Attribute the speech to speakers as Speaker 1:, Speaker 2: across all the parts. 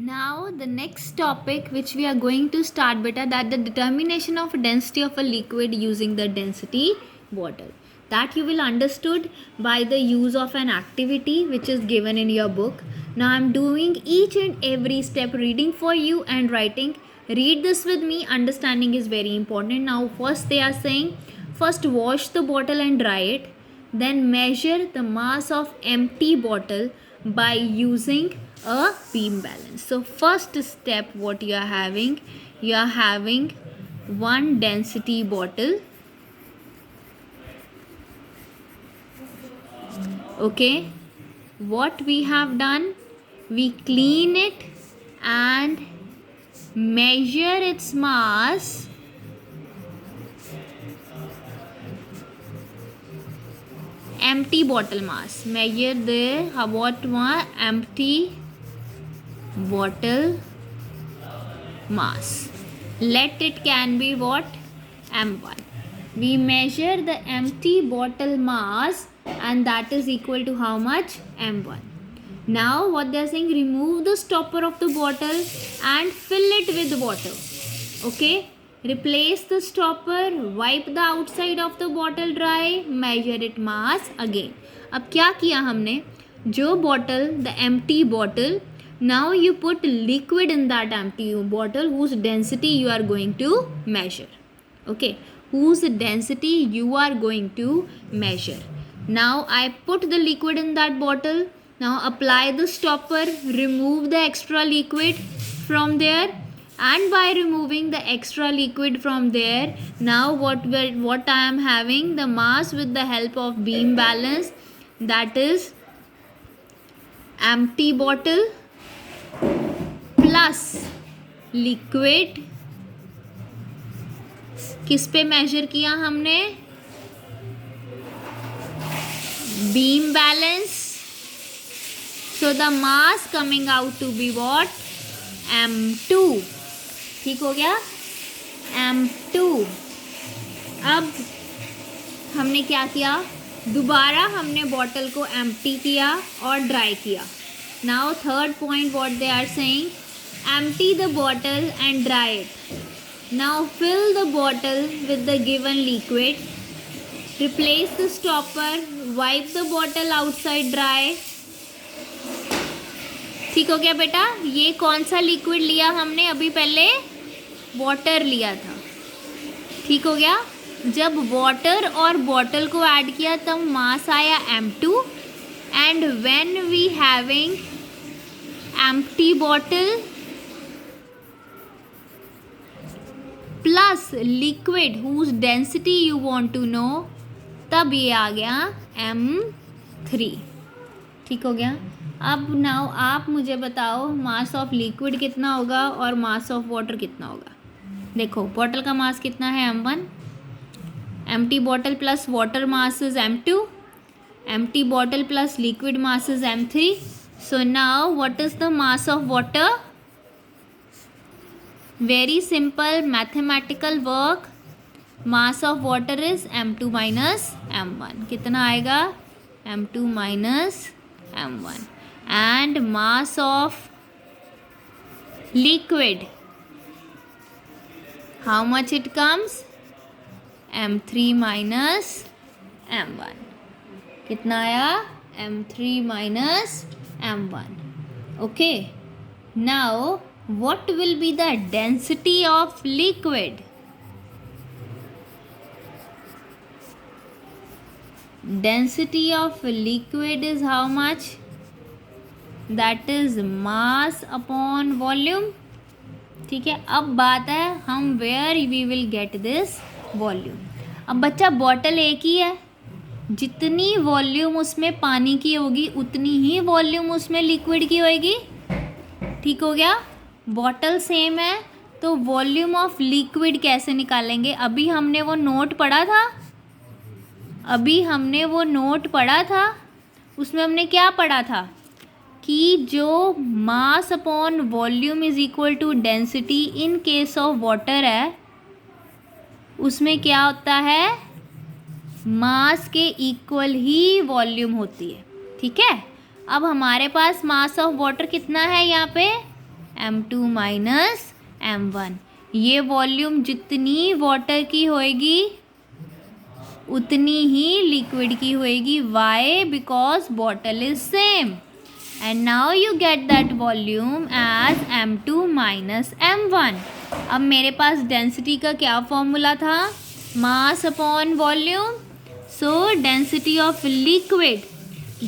Speaker 1: Now the next topic which we are going to start beta, that the determination of density of a liquid using the density bottle, that you will understood by the use of an activity which is given in your book. Now I am doing each and every step, reading for you and writing. Read this with me, understanding is very important. Now first they are saying, first wash the bottle and dry it, then measure the mass of empty bottle by using a beam balance. So first step, what you are having one density bottle. Okay, what we have done, we clean it and measure its mass empty bottle mass. Measure the empty bottle mass. Let it can be what? M1. We measure the empty bottle mass and that is equal to how much? M1. Now what they are saying, remove the stopper of the bottle and fill it with water. Okay, replace the stopper, wipe the outside of the bottle dry, measure it mass again. अब क्या किया हमने, जो bottle, the empty bottle, now you put liquid in that empty bottle whose density you are going to measure. Okay, whose density you are going to measure. Now I put the liquid in that bottle. Now apply the stopper, remove the extra liquid from there, and by removing the extra liquid from there, now what I am having, the mass with the help of beam balance, that is empty bottle plus liquid. किस पे measure किया हमने? Beam balance. So the mass coming out to be what? M2. ठीक हो गया, M2. अब हमने क्या किया, दोबारा हमने बॉटल को एम्प्टी किया और ड्राई किया. Now third point what they are saying, empty the bottle and dry it. Now fill the bottle with the given liquid, replace the stopper, wipe the bottle outside dry. ठीक हो गया बेटा. ये कौन सा लिक्विड लिया हमने? अभी पहले वाटर लिया था. ठीक हो गया. जब वाटर और बॉटल को ऐड किया तब मास आया M2. And when we having empty bottle plus liquid whose density you want to know, तब ये आ गया M3. ठीक हो गया. अब नाउ आप मुझे बताओ मास ऑफ लिक्विड कितना होगा और मास ऑफ वाटर कितना होगा. देखो बॉटल का मास कितना है? M1. Empty bottle plus water mass is M2. Empty bottle plus liquid mass is M3. So now what is the mass of water? Very simple mathematical work. Mass of water is M2 minus M1. कितना आएगा? M2 minus M1. And mass of liquid, how much it comes? M3 minus M1. कितना आया? M3 minus M1. Okay. Now what will be the density of liquid? Density of liquid is how much? That is mass upon volume. ठीक है. अब बात है हम where we will get this volume. अब बच्चा बॉटल एक ही है, जितनी वॉल्यूम उसमें पानी की होगी उतनी ही वॉल्यूम उसमें लिक्विड की होगी. ठीक हो गया. बॉटल सेम है तो वॉल्यूम ऑफ लिक्विड कैसे निकालेंगे? अभी हमने वो नोट पढ़ा था. उसमें हमने क्या पढ़ा था कि जो mass upon volume is equal to density in case of water है, उसमें क्या होता है? मास के इक्वल ही वॉल्यूम होती है. ठीक है. अब हमारे पास मास ऑफ वाटर कितना है यहाँ पे? m2 minus m1। ये वॉल्यूम जितनी वाटर की होएगी उतनी ही लिक्विड की होएगी। Why? Because bottle is same. And now you get that volume as m2 minus m1। अब मेरे पास डेंसिटी का क्या फॉर्मूला था? Mass upon volume. So density of liquid,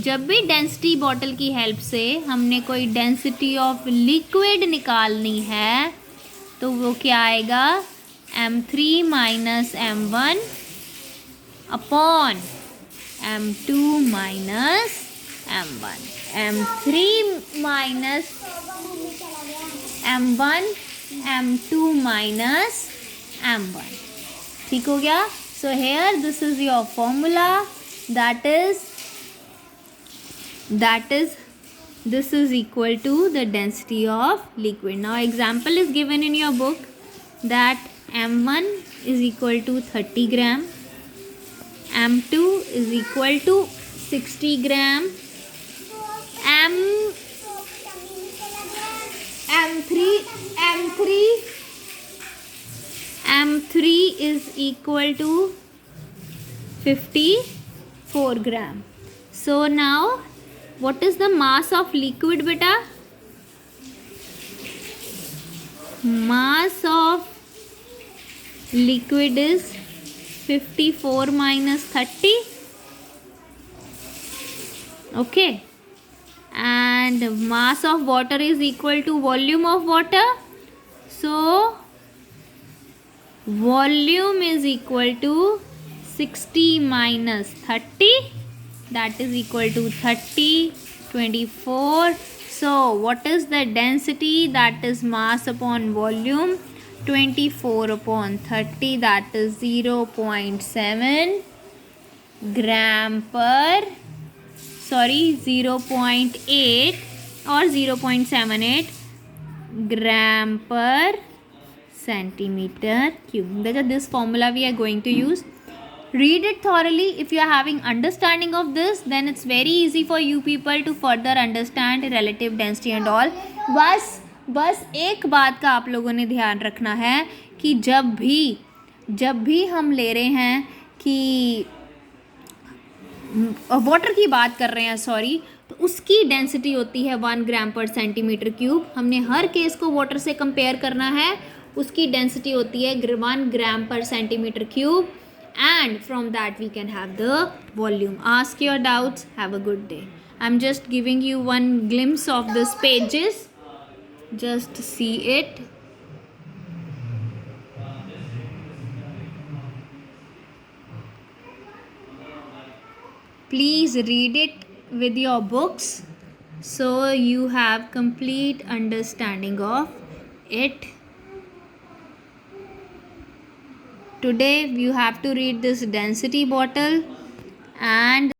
Speaker 1: जब भी डेंसिटी बॉटल की हेल्प से हमने कोई डेंसिटी ऑफ लिक्विड निकालनी है तो वो क्या आएगा? m3 minus m1 upon m2 minus m1। m3 minus m1 m2 minus m1। ठीक हो गया? So here this is your formula, that is this is equal to the density of liquid. Now example is given in your book that m1 is equal to 30 gram, m2 is equal to 60 gram, m3 is equal to 54 gram. So now what is the mass of liquid beta? Mass of liquid is 54 minus 30. Okay. And mass of water is equal to volume of water. So volume is equal to 60 minus 30. That is equal to 30, 24. So what is the density? That is mass upon volume. 24 upon 30, that is 0.7 gram per, 0.8 or 0.78 gram per centimeter cube. That is this formula we are going to use. Read it thoroughly. If you are having understanding of this, then it's very easy for you people to further understand relative density and all. बस एक बात का आप लोगों ने ध्यान रखना है कि जब भी हम ले रहे हैं कि वाटर की बात कर रहे हैं तो उसकी डेंसिटी होती है 1 ग्राम पर सेंटीमीटर क्यूब। हमने हर केस को वाटर से कंपेयर करना है। उसकी डेंसिटी होती है 1 ग्राम पर centimetre cube. And from that we can have the volume. Ask your doubts. Have a good day. I'm just giving you one glimpse of this pages. Just see it. Please read it with your books so you have complete understanding of it. Today you have to read this density bottle and